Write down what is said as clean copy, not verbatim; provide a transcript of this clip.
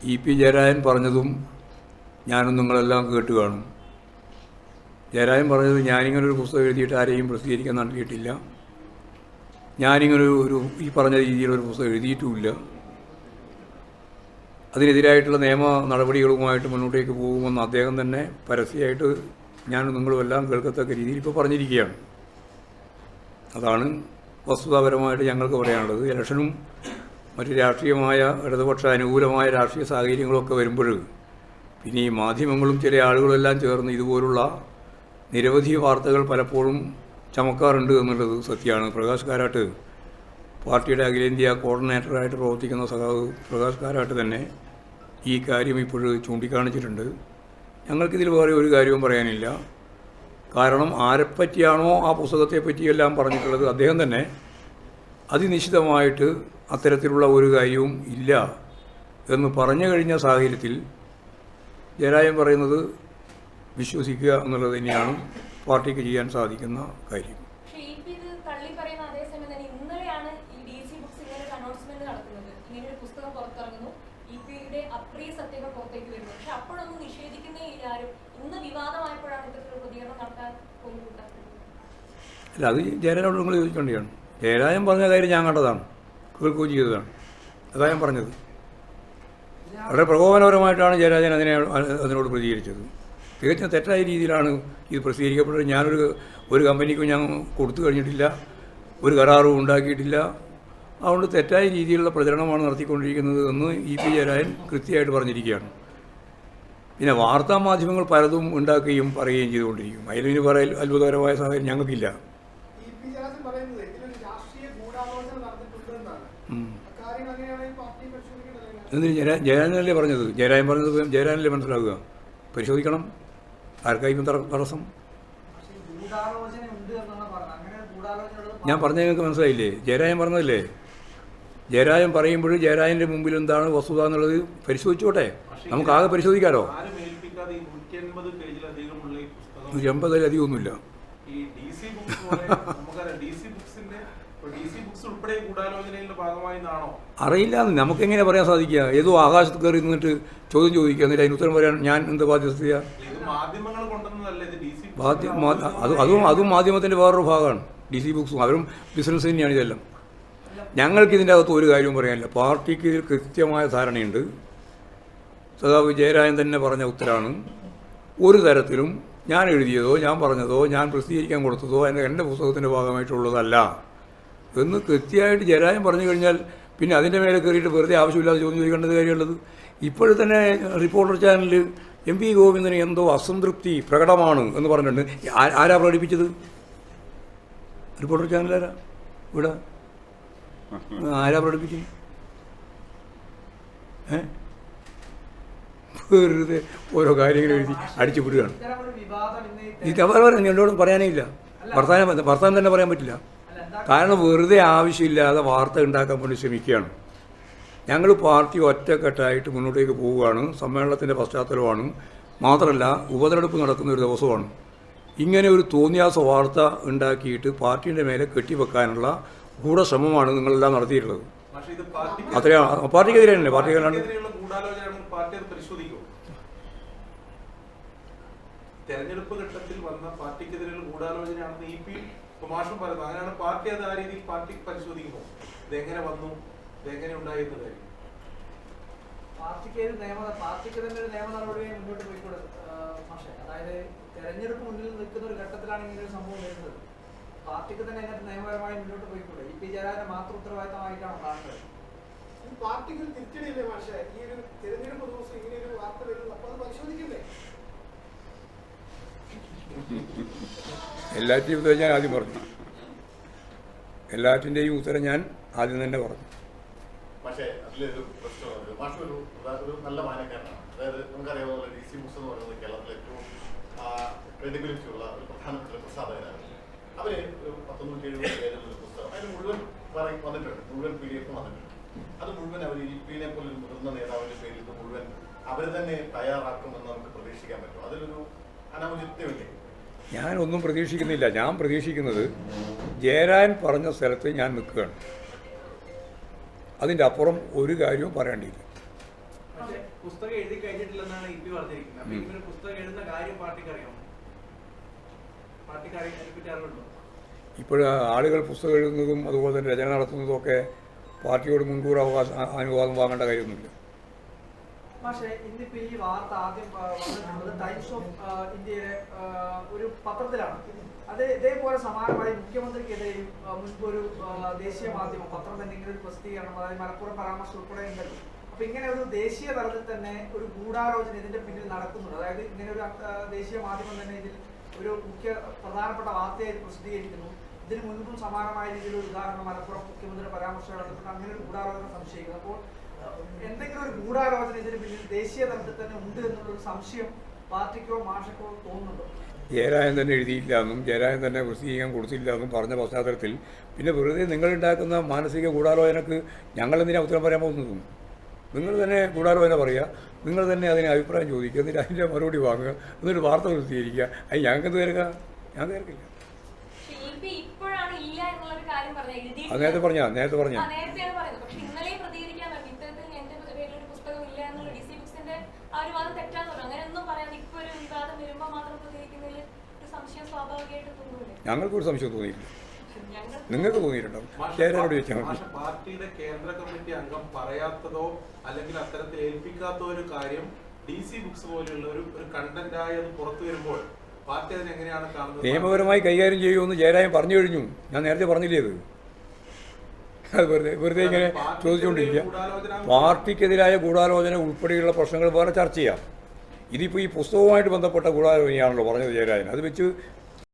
P Jayarajan പറഞ്ഞതും ഞാനും നിങ്ങളെല്ലാം കേട്ട് കാണും. ജയരാജൻ പറഞ്ഞത് ഞാനിങ്ങനൊരു പുസ്തകം എഴുതിയിട്ട് ആരെയും പ്രസിദ്ധീകരിക്കാൻ നടത്തിയിട്ടില്ല, ഞാനിങ്ങനൊരു ഈ പറഞ്ഞ രീതിയിലൊരു പുസ്തകം എഴുതിയിട്ടുമില്ല, അതിനെതിരായിട്ടുള്ള നിയമ നടപടികളുമായിട്ട് മുന്നോട്ടേക്ക് പോകുമെന്ന് അദ്ദേഹം തന്നെ പരസ്യമായിട്ട് ഞാനും നിങ്ങളുമെല്ലാം കേൾക്കത്തക്ക രീതിയിൽ ഇപ്പോൾ പറഞ്ഞിരിക്കുകയാണ്. അതാണ് വസ്തുതാപരമായിട്ട് ഞങ്ങൾക്ക് പറയാനുള്ളത്. ഇലക്ഷനും മറ്റ് രാഷ്ട്രീയമായ ഇടതുപക്ഷ അനുകൂലമായ രാഷ്ട്രീയ സാഹചര്യങ്ങളൊക്കെ വരുമ്പോൾ പിന്നെ ഈ മാധ്യമങ്ങളും ചില ആളുകളെല്ലാം ചേർന്ന് ഇതുപോലുള്ള നിരവധി വാർത്തകൾ പലപ്പോഴും ചമക്കാറുണ്ട് എന്നുള്ളത് സത്യമാണ്. പ്രകാശ് കാരാട്ട്, പാർട്ടിയുടെ അഖിലേന്ത്യാ കോർഡിനേറ്ററായിട്ട് പ്രവർത്തിക്കുന്ന സഖാവ് പ്രകാശ് കാരാട്ട് തന്നെ ഈ കാര്യം ഇപ്പോൾ ചൂണ്ടിക്കാണിച്ചിട്ടുണ്ട്. ഞങ്ങൾക്കിതിൽ വേറെ ഒരു കാര്യവും പറയാനില്ല. കാരണം ആരെപ്പറ്റിയാണോ ആ പുസ്തകത്തെ പറ്റിയെല്ലാം പറഞ്ഞിട്ടുള്ളത് അദ്ദേഹം തന്നെ അതിനിശ്ചിതമായിട്ട് അത്തരത്തിലുള്ള ഒരു കാര്യവും ഇല്ല എന്ന് പറഞ്ഞു കഴിഞ്ഞ സാഹചര്യത്തിൽ ജയരാജൻ പറയുന്നത് വിശ്വസിക്കുക എന്നുള്ളത് തന്നെയാണ് പാർട്ടിക്ക് ചെയ്യാൻ സാധിക്കുന്ന കാര്യം. അല്ല, അത് ജയരാജനോട് നിങ്ങൾ ചോദിക്കേണ്ടതാണ്. ജയരാജൻ പറഞ്ഞ കാര്യം ഞാൻ കണ്ടതാണ്, കേൾക്കുകയും ചെയ്തതാണ്. അതാണ് ഞാൻ പറഞ്ഞത്. വളരെ പ്രകോപനപരമായിട്ടാണ് ജയരാജൻ അതിനോട് പ്രതികരിച്ചത്. തികച്ചും തെറ്റായ രീതിയിലാണ് ഇത് പ്രസിദ്ധീകരിക്കപ്പെട്ടത്. ഒരു കമ്പനിക്കും ഞാൻ കൊടുത്തു കഴിഞ്ഞിട്ടില്ല, ഒരു കരാറും ഉണ്ടാക്കിയിട്ടില്ല. അതുകൊണ്ട് തെറ്റായ രീതിയിലുള്ള പ്രചരണമാണ് നടത്തിക്കൊണ്ടിരിക്കുന്നത് എന്ന് പി ജയരാജൻ കൃത്യമായിട്ട് പറഞ്ഞിരിക്കുകയാണ്. പിന്നെ വാർത്താ മാധ്യമങ്ങൾ പലതും ഉണ്ടാക്കുകയും പറയുകയും ചെയ്തുകൊണ്ടിരിക്കും. അതിലിന് പറയൽ അത്ഭുതകരമായ സാഹചര്യം ഞങ്ങൾക്കില്ല. എന്തിന് ജയരാജനല്ലേ പറഞ്ഞത്? ജയരാജൻ പറഞ്ഞത് ജയരാജനല്ലേ മനസ്സിലാക്കുക. പരിശോധിക്കണം. ആർക്കായിരിക്കും തടസ്സം? ഞാൻ പറഞ്ഞ നിങ്ങൾക്ക് മനസ്സിലായില്ലേ? ജയരാജൻ പറഞ്ഞതല്ലേ? ജയരാജൻ പറയുമ്പോൾ ജയരാജൻ്റെ മുമ്പിൽ എന്താണ് വസ്തുത എന്നുള്ളത് പരിശോധിച്ചോട്ടെ. നമുക്കാകെ പരിശോധിക്കാമല്ലോ. 180-ലധികമൊന്നുമില്ല. അറിയില്ല, നമുക്കെങ്ങനെ പറയാൻ സാധിക്കുക? ഏതോ ആകാശത്ത് കയറി നിന്നിട്ട് ചോദ്യം ചോദിക്കുക, എന്നിട്ട് അതിന് ഉത്തരം പറയാൻ ഞാൻ എന്ത് ബാധ്യത? അതും മാധ്യമത്തിൻ്റെ വേറൊരു ഭാഗമാണ്. DC ബുക്സും അവരും ബിസിനസ് തന്നെയാണ് ഇതെല്ലാം. ഞങ്ങൾക്കിതിൻ്റെ അകത്ത് ഒരു കാര്യവും പറയാനില്ല. പാർട്ടിക്ക് ഇതിൽ കൃത്യമായ ധാരണയുണ്ട്. സഖാവ് ജയരാജൻ തന്നെ പറഞ്ഞ ഉത്തരമാണ്. ഒരു തരത്തിലും ഞാൻ എഴുതിയതോ ഞാൻ പറഞ്ഞതോ ഞാൻ പ്രസിദ്ധീകരിക്കാൻ കൊടുത്തതോ എൻ്റെ പുസ്തകത്തിൻ്റെ ഭാഗമായിട്ടുള്ളതല്ല എന്ന് കൃത്യമായിട്ട് ജയരാജൻ പറഞ്ഞു കഴിഞ്ഞാൽ പിന്നെ അതിൻ്റെ മേലെ കയറിയിട്ട് വെറുതെ ആവശ്യമില്ലാതെ ചോദ്യം ചോദിക്കേണ്ടത് കാര്യമുള്ളത്. ഇപ്പോഴും തന്നെ റിപ്പോർട്ടർ ചാനലിൽ MP ഗോവിന്ദന് എന്തോ അസംതൃപ്തി പ്രകടമാണ് എന്ന് പറഞ്ഞിട്ടുണ്ട്. ആരാ പ്രകടിപ്പിച്ചത്? റിപ്പോർട്ടർ ചാനലാരാ? ഇവിടെ ആരാ പ്രകടിപ്പിച്ചത്? വെറുതെ ഓരോ കാര്യങ്ങൾ എഴുതി അടിച്ചു വിടുകയാണ്. ഇത് എന്നോട് പറയാനേ ഇല്ല. വർത്താനം തന്നെ പറയാൻ പറ്റില്ല. കാരണം വെറുതെ ആവശ്യമില്ലാതെ വാർത്ത ഉണ്ടാക്കാൻ വേണ്ടി ശ്രമിക്കുകയാണ്. ഞങ്ങൾ പാർട്ടി ഒറ്റക്കെട്ടായിട്ട് മുന്നോട്ടേക്ക് പോവുകയാണ്. സമ്മേളനത്തിൻ്റെ പശ്ചാത്തലമാണ്. മാത്രമല്ല ഉപതെരഞ്ഞെടുപ്പ് നടക്കുന്ന ഒരു ദിവസമാണ്. ഇങ്ങനെ ഒരു തോന്നിയാസ വാർത്ത ഉണ്ടാക്കിയിട്ട് പാർട്ടീൻ്റെ മേലെ കെട്ടിവെക്കാനുള്ള ഗൂഢശ്രമമാണ് നിങ്ങളെല്ലാം നടത്തിയിട്ടുള്ളത്. അത്രയാണ് പാർട്ടിക്കെതിരെ തന്നെ. പാർട്ടിക്കല്ലാണ്ട് തെരഞ്ഞെടുപ്പ് ഘട്ടത്തിൽ വന്ന പാർട്ടിക്കെതിരെയുള്ള ഗൂഢാലോചനയാണെന്ന് കുമാഷും പറയുന്നത്. അങ്ങനെയാണ് പാർട്ടി അത് ആ രീതിയിൽ പാർട്ടി പരിശോധിക്കുമോ? ഇതെങ്ങനെ വന്നു, ഇതെങ്ങനെ ഉണ്ടായി എന്ന കാര്യം പാർട്ടിക്ക് തന്നെ ഒരു നിയമ നടപടിയായി മുന്നോട്ട് പോയിക്കൂടെ മാഷെ? അതായത് തെരഞ്ഞെടുപ്പ് മുന്നിൽ നിൽക്കുന്ന ഒരു ഘട്ടത്തിലാണ് ഇങ്ങനെ ഒരു സംഭവം വരുന്നത്. പാർട്ടിക്ക് തന്നെ അതിനകത്ത് നിയമപരമായി മുന്നോട്ട് പോയിക്കൂടെ? പി ജയരാജനെ മാത്രം ഉത്തരവാദിത്തമായിട്ടാണ് കാണുന്നത്. പാർട്ടിക്ക് തിരിച്ചടിയില്ലേ മാഷെ? ഈ ഒരു തെരഞ്ഞെടുപ്പ് ദിവസം ഇങ്ങനെ ഒരു വാർത്ത വരുന്നത്, അപ്പോൾ അത് പരിശോധിക്കില്ലേ? എല്ലാറ്റിൻ്റെയും ഉത്തരം ഞാൻ ആദ്യം പറഞ്ഞു. എല്ലാറ്റിൻ്റെയും ഉത്തരം ഞാൻ ആദ്യം തന്നെ പറഞ്ഞു. പക്ഷേ അതിലൊരു പ്രശ്നമുണ്ട്. മാഷ് ഒരു നല്ല വായനക്കാരനാണ്. അതായത് നമുക്കറിയാവുന്ന DC ബുക്സ് എന്ന് പറയുന്നത് കേരളത്തിലെ ഏറ്റവും ക്രെഡിബിലിറ്റി ഉള്ള ഒരു പ്രധാനപ്പെട്ട പ്രസാധകരാണ്. അവർ 1970 പേജുള്ള പുസ്തകം അതിന് മുഴുവൻ വന്നിട്ടുണ്ട്, മുഴുവൻ PDF വന്നിട്ടുണ്ട്. അത് മുഴുവൻ അവർ EP-നെ പോലെ ഒരു മുതിർന്ന നേതാവിൻ്റെ പേരിൽ ഇത് മുഴുവൻ അവർ തന്നെ തയ്യാറാക്കുമെന്ന് നമുക്ക് പ്രതീക്ഷിക്കാൻ പറ്റും. അതിലൊരു അനൗചിത്യമില്ലേ? ഞാനൊന്നും പ്രതീക്ഷിക്കുന്നില്ല. ഞാൻ പ്രതീക്ഷിക്കുന്നത് ജയരാജൻ പറഞ്ഞ സ്ഥലത്ത് ഞാൻ നിൽക്കുകയാണ്. അതിൻ്റെ അപ്പുറം ഒരു കാര്യവും പറയേണ്ടിയില്ല. പക്ഷേ പുസ്തകം എഴുതി കഴിഞ്ഞിട്ടില്ലെന്നാണ് ഇ പി പറഞ്ഞിരിക്കുന്നത്. അപ്പൊ ഇങ്ങനെ പുസ്തകം എഴുതുന്ന കാര്യം പാർട്ടിക്ക് അറിയാമോ? പാർട്ടിക്ക് അതിനെപ്പറ്റി അറിവുണ്ടോ? ഇപ്പോൾ ആളുകൾ പുസ്തകം എഴുതുന്നതും അതുപോലെ തന്നെ രചന നടത്തുന്നതും ഒക്കെ പാർട്ടിയോട് മുൻകൂർ അനുവാദം വാങ്ങേണ്ട കാര്യമൊന്നുമില്ല. പക്ഷേ ഇന്നിപ്പോ ഈ വാർത്ത ആദ്യം വന്നിട്ടുള്ളത് ടൈംസ് ഓഫ് ഇന്ത്യയിലെ ഒരു പത്രത്തിലാണ്. അത് ഇതേപോലെ സമാനമായി മുഖ്യമന്ത്രിക്കെതിരെയും മുൻപ് ഒരു ദേശീയ മാധ്യമം പത്രം തന്നെ ഇങ്ങനെ ഒരു പ്രസിദ്ധീകരണം, അതായത് മലപ്പുറം പരാമർശം ഉൾപ്പെടെ ഉണ്ടല്ലോ. അപ്പൊ ഇങ്ങനെ ഒരു ദേശീയ തലത്തിൽ തന്നെ ഒരു ഗൂഢാലോചന ഇതിന്റെ പിന്നിൽ നടക്കുന്നുണ്ട്. അതായത് ഇങ്ങനെ ഒരു ദേശീയ മാധ്യമം തന്നെ ഇതിൽ ഒരു പ്രധാനപ്പെട്ട വാർത്തയായി പ്രസിദ്ധീകരിക്കുന്നു. ഇതിന് മുൻപും സമാനമായ രീതിയിലുള്ള ഉദാഹരണം മലപ്പുറം മുഖ്യമന്ത്രിയുടെ പരാമർശം നടന്നിട്ട് അങ്ങനെ ഒരു ഗൂഢാലോചന സംശയിക്കുന്നു. അപ്പോൾ എന്തെങ്കിലും ഒരു ഗൂഢാലോചന ഇതിന് പിന്നിൽ ദേശീയ തലത്തിൽ തന്നെ ഉണ്ട് എന്നുള്ളൊരു സംശയം പാർട്ടിക്കോ മാഷക്കോ തോന്നുന്നുണ്ടോ? ജയരാജൻ തന്നെ എഴുതിയില്ല എന്നും ജയരാജൻ തന്നെ പ്രസിദ്ധീകരിക്കാൻ കൊടുത്തില്ല എന്നും പറഞ്ഞ പശ്ചാത്തലത്തിൽ പിന്നെ വെറുതെ നിങ്ങളുണ്ടാക്കുന്ന മാനസിക ഗൂഢാലോചനക്ക് ഞങ്ങളെന്തിനാ ഉത്തരം പറയാൻ പോകുന്നതും? നിങ്ങൾ തന്നെ ഗൂഢാലോചന പറയുക, നിങ്ങൾ തന്നെ അതിന് അഭിപ്രായം ചോദിക്കുക, എന്നിട്ട് അതിൻ്റെ മറുപടി വാങ്ങുക, എന്നിട്ട് വാർത്ത പ്രസിദ്ധീകരിക്കുക. അത് ഞങ്ങൾക്ക് തീർക്കുക, ഞാൻ തീർക്കില്ല. അത് നേരത്തെ പറഞ്ഞാ ഞങ്ങൾക്കൊരു സംശയം തോന്നിയില്ല. നിങ്ങൾക്ക് തോന്നിയിട്ടുണ്ടാവും. ജയരാജനോട് ചോദിച്ചാൽ മതി. പാർട്ടിയുടെ കേന്ദ്ര കമ്മിറ്റി അംഗം പറയാത്തതോ അല്ലെങ്കിൽ അത്തരത്തിൽ ഏൽപ്പിക്കാത്ത ഒരു കാര്യം DC ബുക്സ് പോലെയുള്ള ഒരു കണ്ടന്റായി അത് പുറത്തു വരുമ്പോൾ പാർട്ടി അതിനെ എങ്ങനെയാണ് കാണുന്നത്? നിയമപരമായി കൈകാര്യം ചെയ്യുമെന്ന് ജയരാജൻ പറഞ്ഞു കഴിഞ്ഞു. ഞാൻ നേരത്തെ പറഞ്ഞില്ലേ അത് വെറുതെ ഇങ്ങനെ ചോദിച്ചുകൊണ്ടിരിക്കുക. പാർട്ടിക്കെതിരായ ഗൂഢാലോചന ഉൾപ്പെടെയുള്ള പ്രശ്നങ്ങൾ വേറെ ചർച്ച ചെയ്യാം. ഇതിപ്പോൾ ഈ പുസ്തകവുമായിട്ട് ബന്ധപ്പെട്ട ഗൂഢാലോചനയാണല്ലോ പറഞ്ഞത് ജയരാജൻ. അത് വെച്ച്